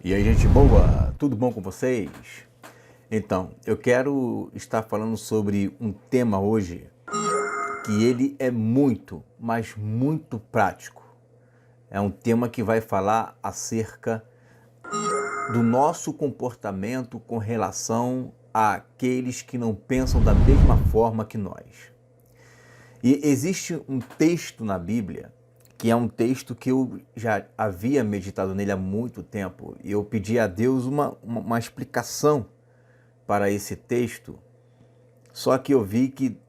E aí, gente boa, tudo bom com vocês? Então, eu quero estar falando sobre um tema hoje que ele é muito, mas muito prático. É um tema que vai falar acerca do nosso comportamento com relação àqueles que não pensam da mesma forma que nós. E existe um texto na Bíblia que é um texto que eu já havia meditado nele há muito tempo e eu pedi a Deus uma explicação para esse texto, só que eu vi que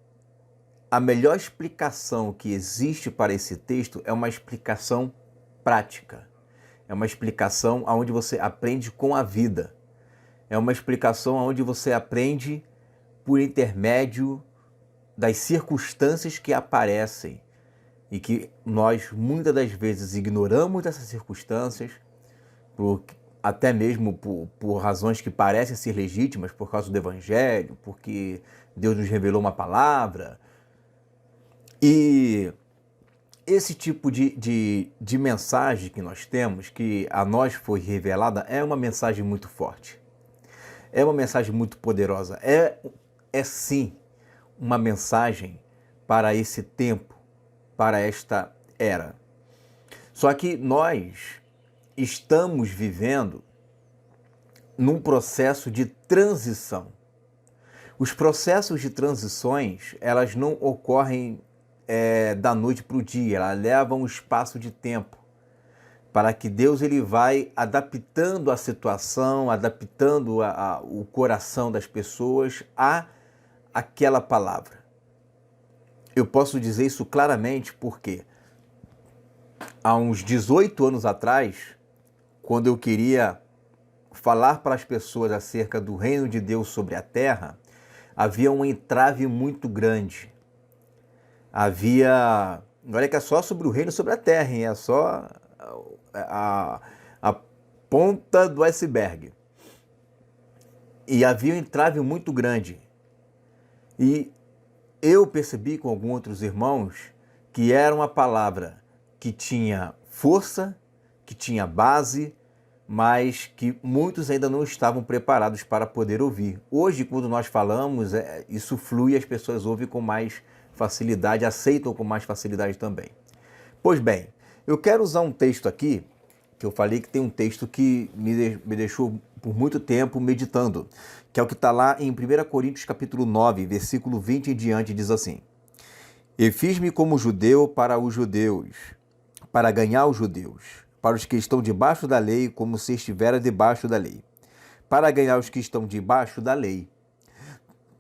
a melhor explicação que existe para esse texto é uma explicação prática. É uma explicação onde você aprende com a vida. É uma explicação onde você aprende por intermédio das circunstâncias que aparecem e que nós muitas das vezes ignoramos essas circunstâncias, até mesmo por razões que parecem ser legítimas, por causa do Evangelho, porque Deus nos revelou uma palavra. E esse tipo de mensagem que nós temos, que a nós foi revelada, é uma mensagem muito forte. É uma mensagem muito poderosa. É sim uma mensagem para esse tempo, para esta era. Só que nós estamos vivendo num processo de transição. Os processos de transições, elas não ocorrem da noite para o dia, elas levam um espaço de tempo para que Deus ele vai adaptando a situação, adaptando o coração das pessoas a aquela palavra. Eu posso dizer isso claramente porque há uns 18 anos atrás, quando eu queria falar para as pessoas acerca do reino de Deus sobre a terra, havia um entrave muito grande. Olha que é só sobre o reino sobre a terra, hein? É só a ponta do iceberg. E havia um entrave muito grande. E eu percebi com alguns outros irmãos que era uma palavra que tinha força, que tinha base, mas que muitos ainda não estavam preparados para poder ouvir. Hoje, quando nós falamos, isso flui e as pessoas ouvem com mais facilidade, aceitam com mais facilidade também. Pois bem, eu quero usar um texto aqui, que eu falei que tem um texto que me deixou por muito tempo meditando, que é o que está lá em 1 Coríntios capítulo 9, versículo 20 em diante, diz assim: E fiz-me como judeu para os judeus, para ganhar os judeus, para os que estão debaixo da lei, como se estivera debaixo da lei, para ganhar os que estão debaixo da lei,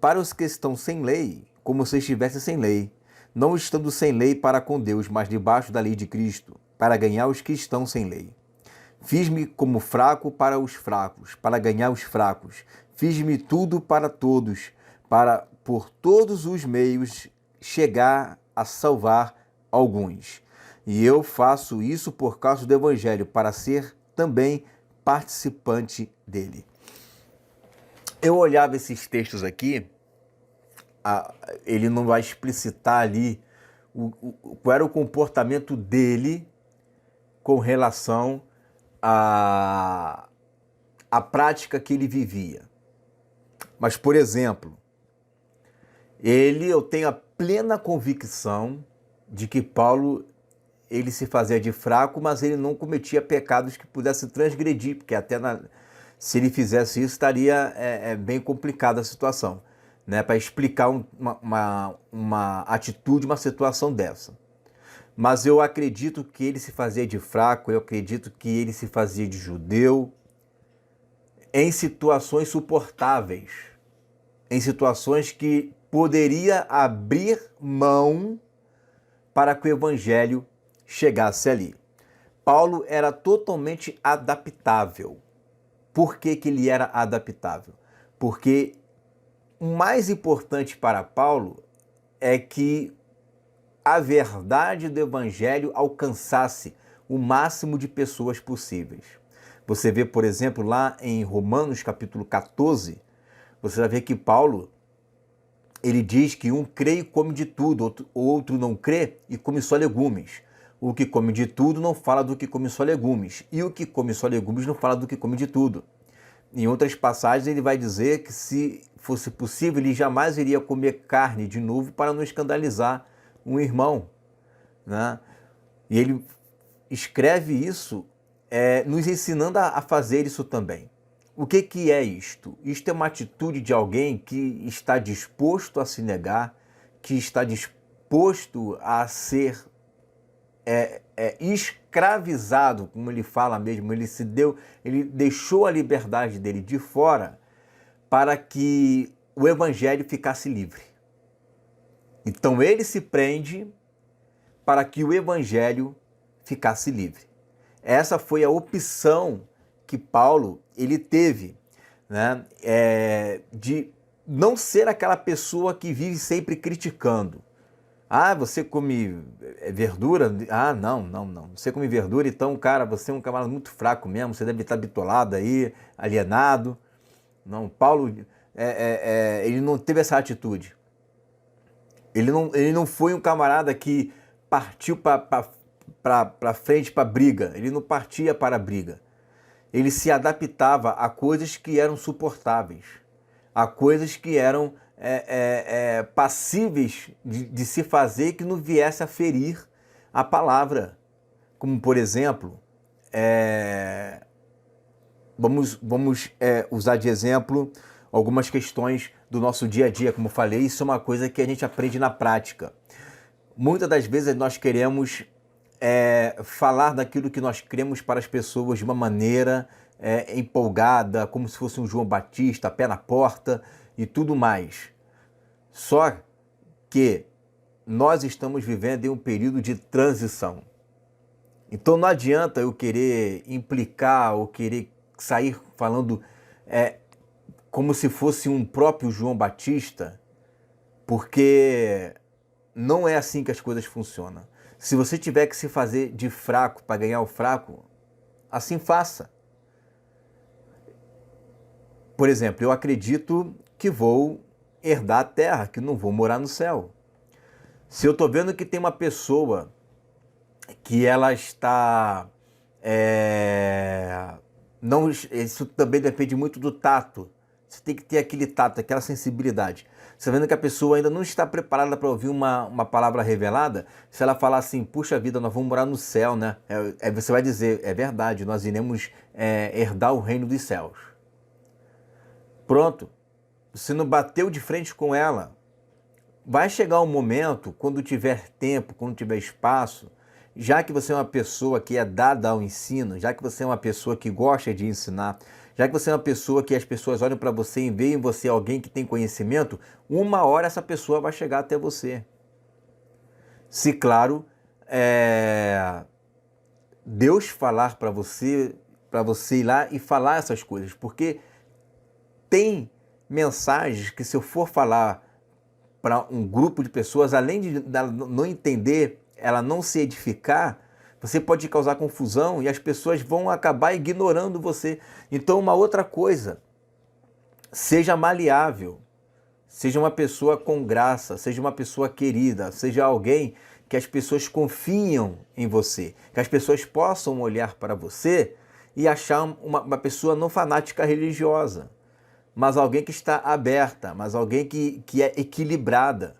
para os que estão sem lei, como se estivesse sem lei, não estando sem lei para com Deus, mas debaixo da lei de Cristo, para ganhar os que estão sem lei. Fiz-me como fraco para os fracos, para ganhar os fracos. Fiz-me tudo para todos, para por todos os meios chegar a salvar alguns. E eu faço isso por causa do Evangelho, para ser também participante dele. Eu olhava esses textos aqui, ele não vai explicitar ali qual era o comportamento dele com relação à prática que ele vivia. Mas, por exemplo, eu tenho a plena convicção de que Paulo ele se fazia de fraco, mas ele não cometia pecados que pudessem transgredir, porque se ele fizesse isso, estaria bem complicada a situação, né, para explicar uma atitude, uma situação dessa. Mas eu acredito que ele se fazia de fraco, eu acredito que ele se fazia de judeu em situações suportáveis, em situações que poderia abrir mão para que o evangelho chegasse ali. Paulo era totalmente adaptável. Por que ele era adaptável? Porque o mais importante para Paulo é que a verdade do evangelho alcançasse o máximo de pessoas possíveis. Você vê, por exemplo, lá em Romanos capítulo 14, você vai ver que Paulo, ele diz que um crê e come de tudo, outro não crê e come só legumes. O que come de tudo não fala do que come só legumes. E o que come só legumes não fala do que come de tudo. Em outras passagens ele vai dizer que se fosse possível ele jamais iria comer carne de novo para não escandalizar um irmão, né? E ele escreve isso nos ensinando a fazer isso também. O que é isto? Isto é uma atitude de alguém que está disposto a se negar, que está disposto a ser escravizado, como ele fala mesmo, ele deixou a liberdade dele de fora para que o evangelho ficasse livre. Então ele se prende para que o evangelho ficasse livre. Essa foi a opção que Paulo ele teve, né? De não ser aquela pessoa que vive sempre criticando. Ah, você come verdura? Ah, não. Você come verdura, então, cara, você é um camarada muito fraco mesmo, você deve estar bitolado aí, alienado. Não, Paulo, ele não teve essa atitude. Ele não foi um camarada que partiu para frente, para briga. Ele não partia para a briga. Ele se adaptava a coisas que eram suportáveis, a coisas que eram passíveis de se fazer, que não viesse a ferir a palavra. Como, por exemplo, vamos usar de exemplo algumas questões do nosso dia a dia. Como eu falei, isso é uma coisa que a gente aprende na prática. Muitas das vezes nós queremos falar daquilo que nós cremos para as pessoas de uma maneira empolgada, como se fosse um João Batista, pé na porta e tudo mais. Só que nós estamos vivendo em um período de transição. Então não adianta eu querer implicar ou querer sair falando como se fosse um próprio João Batista, porque não é assim que as coisas funcionam. Se você tiver que se fazer de fraco para ganhar o fraco, assim faça. Por exemplo, eu acredito que vou herdar a terra, que não vou morar no céu. Se eu estou vendo que tem uma pessoa que ela está... não, isso também depende muito do tato. Você tem que ter aquele tato, aquela sensibilidade. Você está vendo que a pessoa ainda não está preparada para ouvir uma palavra revelada? Se ela falar assim, puxa vida, nós vamos morar no céu, né? Você vai dizer, é verdade, nós iremos herdar o reino dos céus. Pronto. Você não bateu de frente com ela. Vai chegar um momento, quando tiver tempo, quando tiver espaço, já que você é uma pessoa que é dada ao ensino, já que você é uma pessoa que gosta de ensinar, já que você é uma pessoa que as pessoas olham para você e veem em você alguém que tem conhecimento, uma hora essa pessoa vai chegar até você. Se, claro, Deus falar para você ir lá e falar essas coisas, porque tem mensagens que, se eu for falar para um grupo de pessoas, além de não entender, ela não se edificar, você pode causar confusão e as pessoas vão acabar ignorando você. Então, uma outra coisa, seja maleável, seja uma pessoa com graça, seja uma pessoa querida, seja alguém que as pessoas confiam em você, que as pessoas possam olhar para você e achar uma pessoa não fanática religiosa, mas alguém que está aberta, mas alguém que é equilibrada.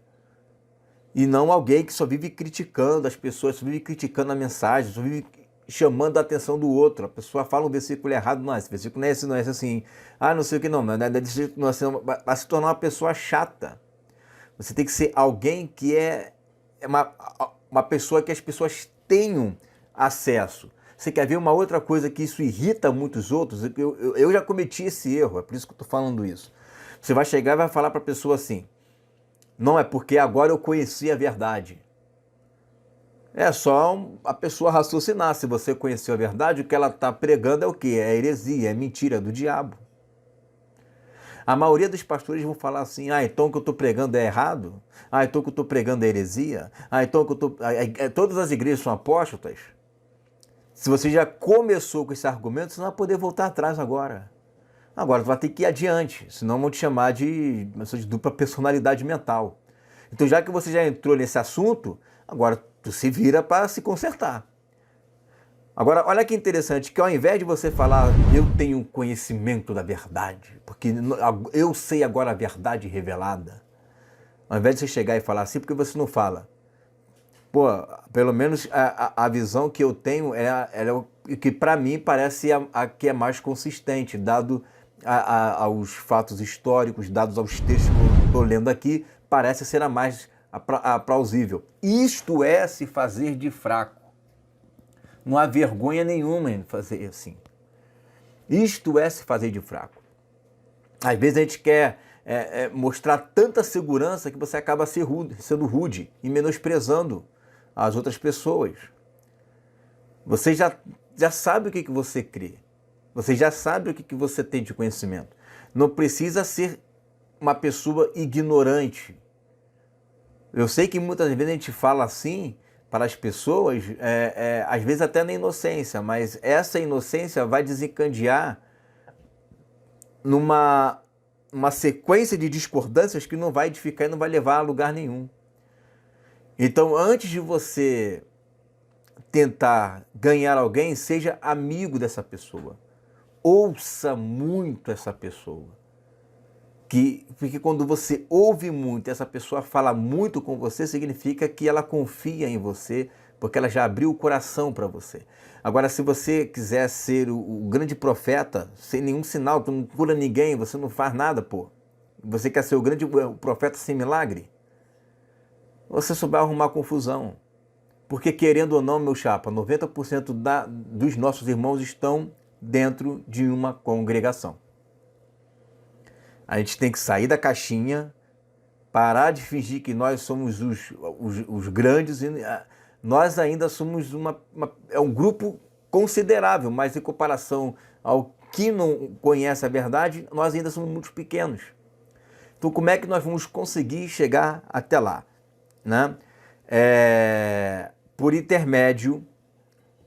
E não alguém que só vive criticando as pessoas, só vive criticando a mensagem, só vive chamando a atenção do outro. A pessoa fala um versículo errado, não, esse versículo não é esse, não é esse assim. Ah, não sei o que, não é desse jeito, não, assim, vai se tornar uma pessoa chata. Você tem que ser alguém que é uma pessoa que as pessoas tenham acesso. Você quer ver uma outra coisa que isso irrita muitos outros? Eu já cometi esse erro, é por isso que eu estou falando isso. Você vai chegar e vai falar para a pessoa assim, não é porque agora eu conheci a verdade. É só a pessoa raciocinar. Se você conheceu a verdade, o que ela está pregando é o quê? É heresia, é mentira, é do diabo. A maioria dos pastores vão falar assim, então o que eu estou pregando é errado? Então o que eu estou pregando é heresia? Então o que eu todas as igrejas são apóstatas? Se você já começou com esse argumento, você não vai poder voltar atrás agora. Agora, tu vai ter que ir adiante, senão vão te chamar de dupla personalidade mental. Então, já que você já entrou nesse assunto, agora tu se vira para se consertar. Agora, olha que interessante, que ao invés de você falar, eu tenho conhecimento da verdade, porque eu sei agora a verdade revelada, ao invés de você chegar e falar assim, porque você não fala? Pô, pelo menos a visão que eu tenho é o que para mim parece a que é mais consistente, dado aos fatos históricos, dados aos textos que eu estou lendo aqui, parece ser a mais plausível. Isto é se fazer de fraco. Não há vergonha nenhuma em fazer assim. Isto é se fazer de fraco. Às vezes a gente quer mostrar tanta segurança que você acaba sendo rude e menosprezando as outras pessoas. Você já sabe o que você crê. Você já sabe o que você tem de conhecimento. Não precisa ser uma pessoa ignorante. Eu sei que muitas vezes a gente fala assim para as pessoas, às vezes até na inocência, mas essa inocência vai desencadear numa sequência de discordâncias que não vai edificar e não vai levar a lugar nenhum. Então, antes de você tentar ganhar alguém, seja amigo dessa pessoa. Ouça muito essa pessoa. Porque quando você ouve muito, essa pessoa fala muito com você, significa que ela confia em você, porque ela já abriu o coração para você. Agora, se você quiser ser o grande profeta, sem nenhum sinal, tu não cura ninguém, você não faz nada, pô. Você quer ser o grande profeta sem milagre? Você só vai arrumar confusão. Porque, querendo ou não, meu chapa, 90% dos nossos irmãos estão dentro de uma congregação. A gente tem que sair da caixinha, parar de fingir que nós somos os grandes. Nós ainda somos um grupo considerável, mas em comparação ao que não conhece a verdade, nós ainda somos muito pequenos. Então, como é que nós vamos conseguir chegar até lá? Né? Por intermédio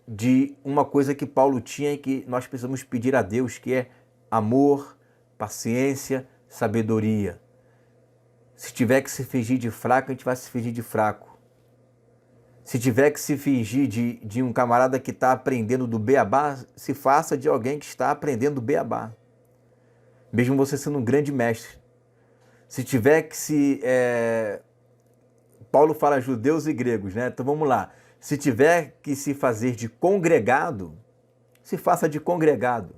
de uma coisa que Paulo tinha e que nós precisamos pedir a Deus, que é amor, paciência, sabedoria. Se tiver que se fingir de fraco, a gente vai se fingir de fraco. Se tiver que se fingir de um camarada que está aprendendo do beabá, se faça de alguém que está aprendendo do beabá. Mesmo você sendo um grande mestre. Se tiver que se... Paulo fala judeus e gregos, né? Então vamos lá. Se tiver que se fazer de congregado, se faça de congregado,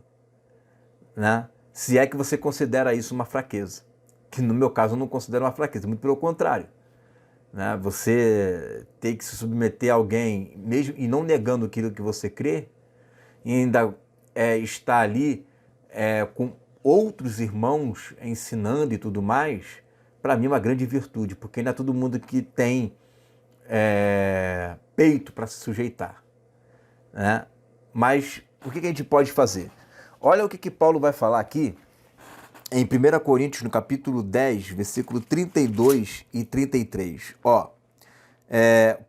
né? Se é que você considera isso uma fraqueza. Que no meu caso eu não considero uma fraqueza, muito pelo contrário. Né? Você tem que se submeter a alguém, mesmo e não negando aquilo que você crê, e ainda está ali com outros irmãos ensinando e tudo mais, para mim é uma grande virtude, porque não é todo mundo que tem peito para se sujeitar. Né? Mas o que a gente pode fazer? Olha o que Paulo vai falar aqui em 1 Coríntios, no capítulo 10, versículo 32 e 33.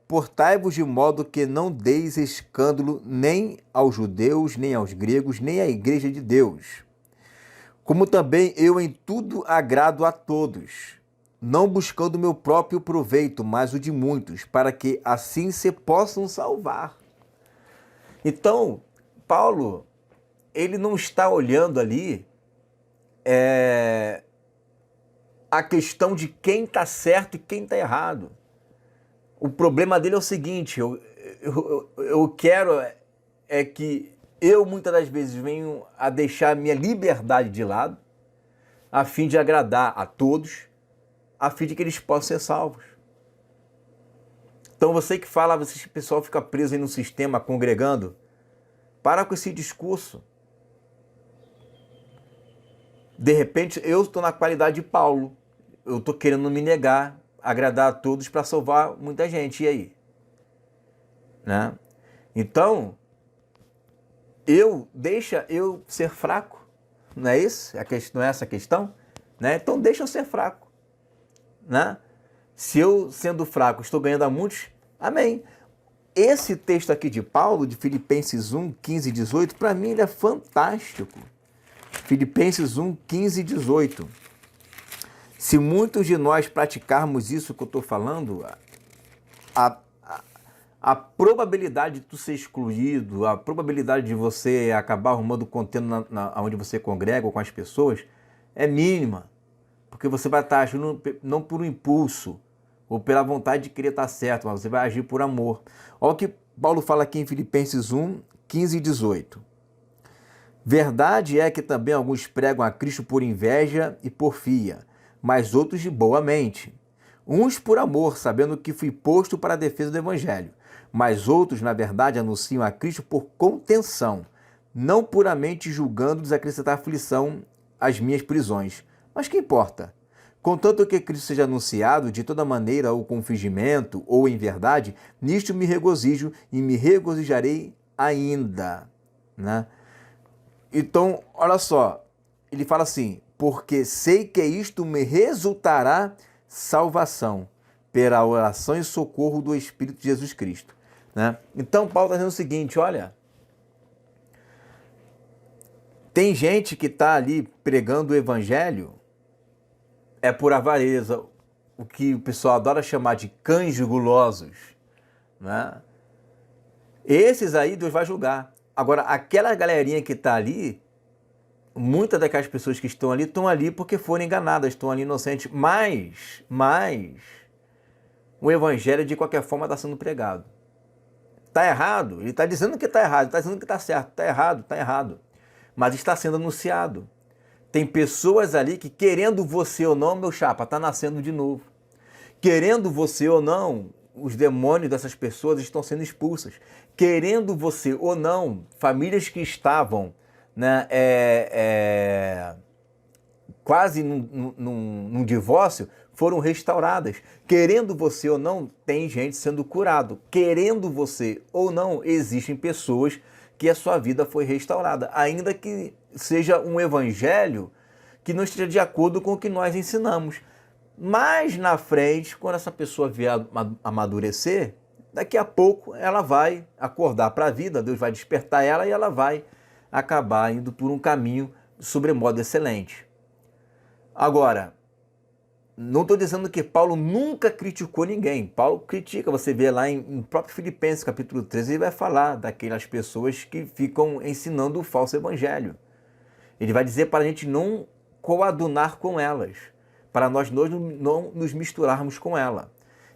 Portai-vos de modo que não deis escândalo nem aos judeus, nem aos gregos, nem à igreja de Deus. Como também eu em tudo agrado a todos, não buscando o meu próprio proveito, mas o de muitos, para que assim se possam salvar. Então, Paulo, ele não está olhando ali a questão de quem está certo e quem está errado. O problema dele é o seguinte, eu quero que eu muitas das vezes venho a deixar a minha liberdade de lado, a fim de agradar a todos, a fim de que eles possam ser salvos. Então você que fala, esse pessoal fica preso aí no sistema, congregando, para com esse discurso. De repente, eu estou na qualidade de Paulo. Eu estou querendo me negar, agradar a todos para salvar muita gente. E aí? Né? Então, deixa eu ser fraco. Não é isso? Não é essa a questão? Né? Então, deixa eu ser fraco. Né? Se eu, sendo fraco, estou ganhando a muitos, amém. Esse texto aqui de Paulo, de Filipenses 1, 15 e 18, para mim ele é fantástico. Filipenses 1, 15 e 18. Se muitos de nós praticarmos isso que eu estou falando, a probabilidade de tu ser excluído, a probabilidade de você acabar arrumando contendo onde você congrega ou com as pessoas é mínima. Porque você vai estar agindo não por um impulso ou pela vontade de querer estar certo, mas você vai agir por amor. Olha o que Paulo fala aqui em Filipenses 1, 15 e 18. Verdade é que também alguns pregam a Cristo por inveja e porfia, mas outros de boa mente. Uns por amor, sabendo que fui posto para a defesa do Evangelho, mas outros, na verdade, anunciam a Cristo por contenção, não puramente julgando desacrescentar aflição às minhas prisões. Mas que importa? Contanto que Cristo seja anunciado de toda maneira ou com fingimento ou em verdade, nisto me regozijo e me regozijarei ainda. Né? Então, olha só, ele fala assim, porque sei que isto me resultará salvação, pela oração e socorro do Espírito de Jesus Cristo. Né? Então, Paulo está dizendo o seguinte, olha, tem gente que está ali pregando o Evangelho, é por avareza, o que o pessoal adora chamar de cães gulosos. Né? Esses aí Deus vai julgar. Agora, aquela galerinha que está ali, muitas daquelas pessoas que estão ali porque foram enganadas, estão ali inocentes, mas o Evangelho de qualquer forma está sendo pregado. Está errado, ele está dizendo que está errado, está dizendo que está certo, está errado, mas está sendo anunciado. Tem pessoas ali que, querendo você ou não, meu chapa, está nascendo de novo. Querendo você ou não, os demônios dessas pessoas estão sendo expulsas. Querendo você ou não, famílias que estavam, né, quase num divórcio foram restauradas. Querendo você ou não, tem gente sendo curado. Querendo você ou não, existem pessoas que a sua vida foi restaurada, ainda que seja um evangelho que não esteja de acordo com o que nós ensinamos. Mas na frente, quando essa pessoa vier amadurecer, daqui a pouco ela vai acordar para a vida, Deus vai despertar ela e ela vai acabar indo por um caminho sobremodo excelente. Agora, não estou dizendo que Paulo nunca criticou ninguém. Paulo critica, você vê lá em próprio Filipenses, capítulo 13, ele vai falar daquelas pessoas que ficam ensinando o falso evangelho. Ele vai dizer para a gente não coadunar com elas, para nós não nos misturarmos com ela.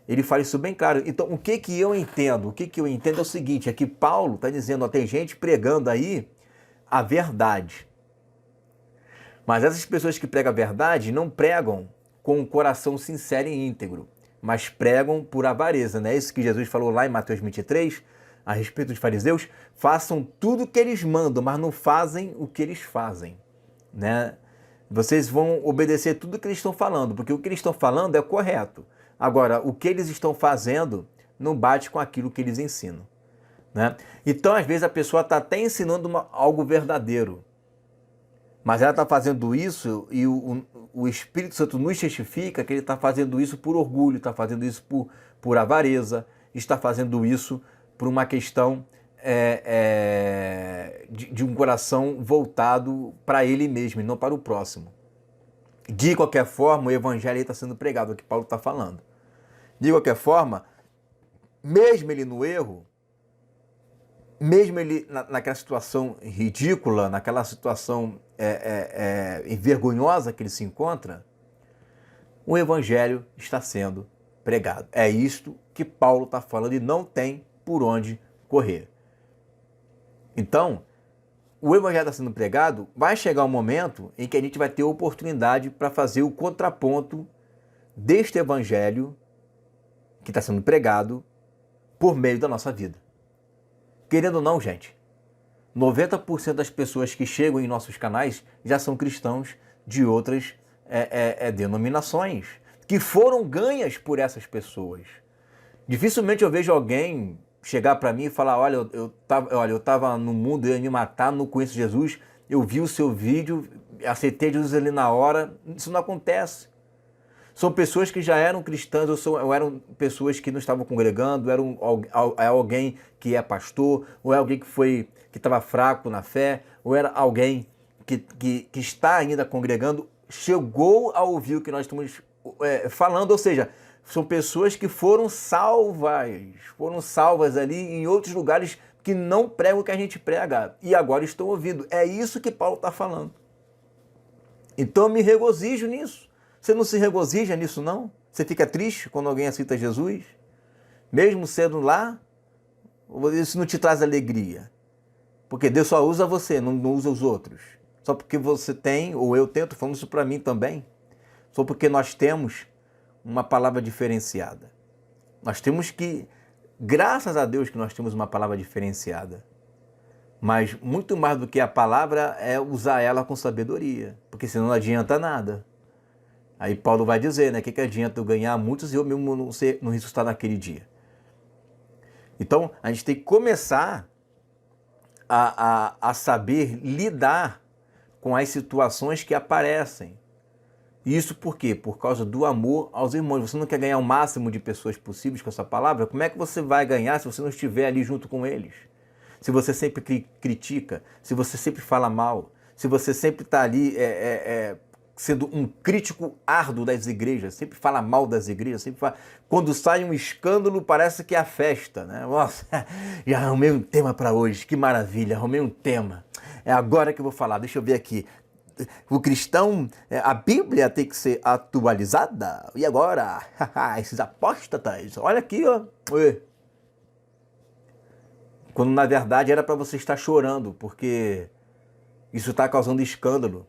Ele fala isso bem claro. Então, o que eu entendo? O que eu entendo é o seguinte, é que Paulo está dizendo, ó, tem gente pregando aí a verdade. Mas essas pessoas que pregam a verdade não pregam com um coração sincero e íntegro, mas pregam por avareza, não é isso que Jesus falou lá em Mateus 23, a respeito dos fariseus? Façam tudo o que eles mandam, mas não fazem o que eles fazem. Né? Vocês vão obedecer tudo o que eles estão falando, porque o que eles estão falando é correto. Agora, o que eles estão fazendo não bate com aquilo que eles ensinam. Né? Então, às vezes, a pessoa está até ensinando algo verdadeiro, mas ela está fazendo isso e o Espírito Santo nos testifica que ele está fazendo isso por orgulho, está fazendo isso por avareza, está fazendo isso por uma questão de um coração voltado para ele mesmo e não para o próximo. De qualquer forma, o evangelho está sendo pregado, é o que Paulo está falando. De qualquer forma, mesmo ele no erro, mesmo ele naquela situação ridícula, naquela situação vergonhosa que ele se encontra, o evangelho está sendo pregado. É isto que Paulo está falando e não tem por onde correr. Então, o evangelho está sendo pregado, vai chegar um momento em que a gente vai ter oportunidade para fazer o contraponto deste evangelho que está sendo pregado por meio da nossa vida. Querendo ou não, gente, 90% das pessoas que chegam em nossos canais já são cristãos de outras denominações, que foram ganhas por essas pessoas. Dificilmente eu vejo alguém chegar para mim e falar, olha, eu estava no mundo, eu ia me matar, não conheço Jesus, eu vi o seu vídeo, aceitei Jesus ali na hora. Isso não acontece. São pessoas que já eram cristãs, ou eram pessoas que não estavam congregando, é alguém que é pastor, ou é alguém que estava fraco na fé, ou era alguém que está ainda congregando, chegou a ouvir o que nós estamos falando, ou seja, São pessoas que foram salvas ali em outros lugares que não pregam o que a gente prega e agora estão ouvindo. É isso que Paulo está falando. Então eu me regozijo nisso. Você não se regozija nisso, não? Você fica triste quando alguém aceita Jesus? Mesmo sendo lá, isso não te traz alegria. Porque Deus só usa você, não usa os outros. Só porque você tem, ou eu tento, falando isso para mim também. Só porque nós temos uma palavra diferenciada. Nós temos que, graças a Deus que nós temos uma palavra diferenciada. Mas muito mais do que a palavra é usar ela com sabedoria. Porque senão não adianta nada. Aí Paulo vai dizer, né? Que adianta eu ganhar muitos e eu mesmo não ressuscitar naquele dia. Então, a gente tem que começar a saber lidar com as situações que aparecem. Isso por quê? Por causa do amor aos irmãos. Você não quer ganhar o máximo de pessoas possíveis com essa palavra? Como é que você vai ganhar se você não estiver ali junto com eles? Se você sempre critica, se você sempre fala mal, se você sempre está ali sendo um crítico árduo das igrejas, sempre fala mal das igrejas, sempre fala... Quando sai um escândalo, parece que é a festa, né? Nossa, já arrumei um tema para hoje, que maravilha, arrumei um tema. É agora que eu vou falar, deixa eu ver aqui. O cristão, a Bíblia tem que ser atualizada. E agora? Esses apóstatas, olha aqui, ó. Quando na verdade era para você estar chorando, porque isso está causando escândalo.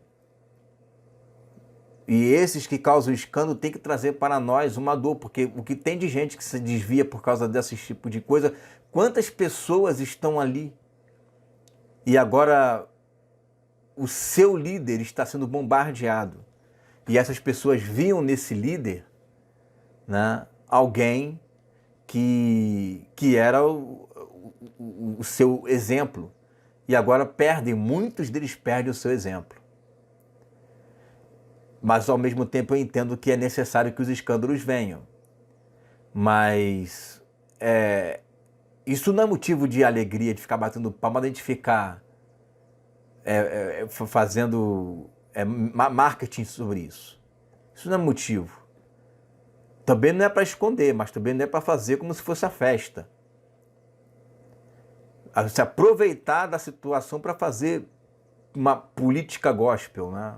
E esses que causam escândalo tem que trazer para nós uma dor, porque o que tem de gente que se desvia por causa desse tipo de coisa, quantas pessoas estão ali e agora o seu líder está sendo bombardeado. E essas pessoas viam nesse líder, né, alguém que era o seu exemplo. E agora muitos deles perdem o seu exemplo. Mas ao mesmo tempo eu entendo que é necessário que os escândalos venham. Mas isso não é motivo de alegria, de ficar batendo palma, de a gente ficar fazendo marketing sobre isso. Isso não é motivo. Também não é para esconder, mas também não é para fazer como se fosse a festa. Se aproveitar da situação para fazer uma política gospel, né?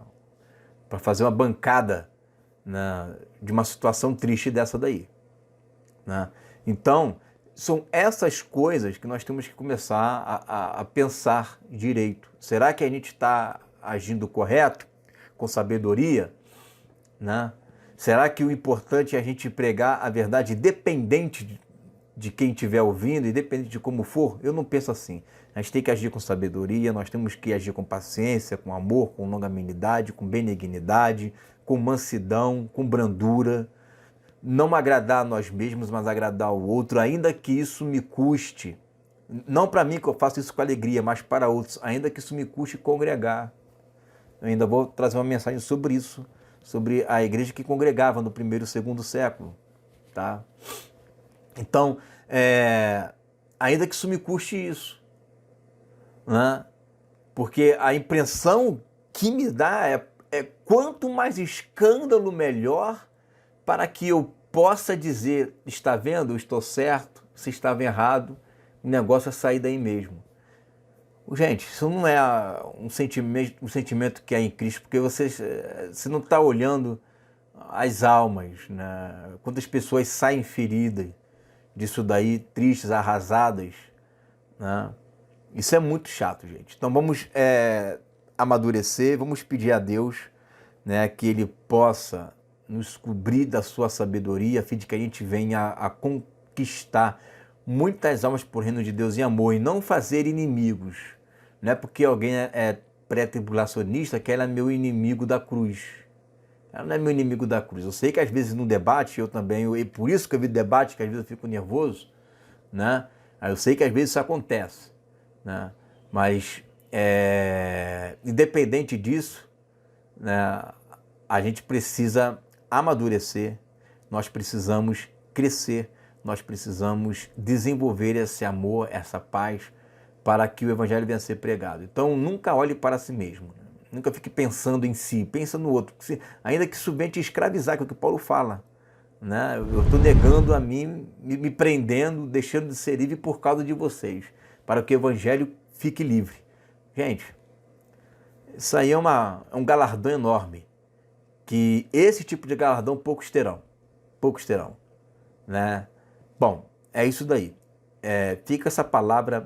Para fazer uma bancada, né, de uma situação triste dessa daí. Né? Então, são essas coisas que nós temos que começar a pensar direito. Será que a gente está agindo correto, com sabedoria? Né? Será que o importante é a gente pregar a verdade independente de quem estiver ouvindo, independente de como for? Eu não penso assim. A gente tem que agir com sabedoria, nós temos que agir com paciência, com amor, com longanimidade, com benignidade, com mansidão, com brandura. Não agradar a nós mesmos, mas agradar ao outro, ainda que isso me custe. Não para mim que eu faço isso com alegria, mas para outros, ainda que isso me custe congregar. Eu ainda vou trazer uma mensagem sobre isso, sobre a igreja que congregava no primeiro e segundo século. Tá? Então, ainda que isso me custe isso. Né? Porque a impressão que me dá é quanto mais escândalo, melhor, para que eu possa dizer, está vendo, eu estou certo, se estava errado, o negócio é sair daí mesmo. Gente, isso não é um sentimento que é em Cristo, porque você não está olhando as almas, né? Quantas pessoas saem feridas disso daí, tristes, arrasadas, né? Isso é muito chato, gente. Então vamos amadurecer, vamos pedir a Deus, né, que Ele possa nos cobrir da sua sabedoria, a fim de que a gente venha a conquistar muitas almas por reino de Deus em amor e não fazer inimigos. Não é porque alguém é pré-tribulacionista que ela é meu inimigo da cruz. Ela não é meu inimigo da cruz. Eu sei que às vezes no debate, eu também, e por isso que eu vi debate, que às vezes eu fico nervoso, né? Eu sei que às vezes isso acontece, né? Mas, independente disso, né, a gente precisa amadurecer, nós precisamos crescer, nós precisamos desenvolver esse amor, essa paz, para que o evangelho venha a ser pregado. Então, nunca olhe para si mesmo, né? Nunca fique pensando em si, pensa no outro, ainda que isso venha te escravizar, que é o que Paulo fala, né? Eu estou negando a mim, me prendendo, deixando de ser livre por causa de vocês, para que o evangelho fique livre. Gente, isso aí é um galardão enorme, que esse tipo de galardão poucos terão, né? Bom, é isso daí. Fica essa palavra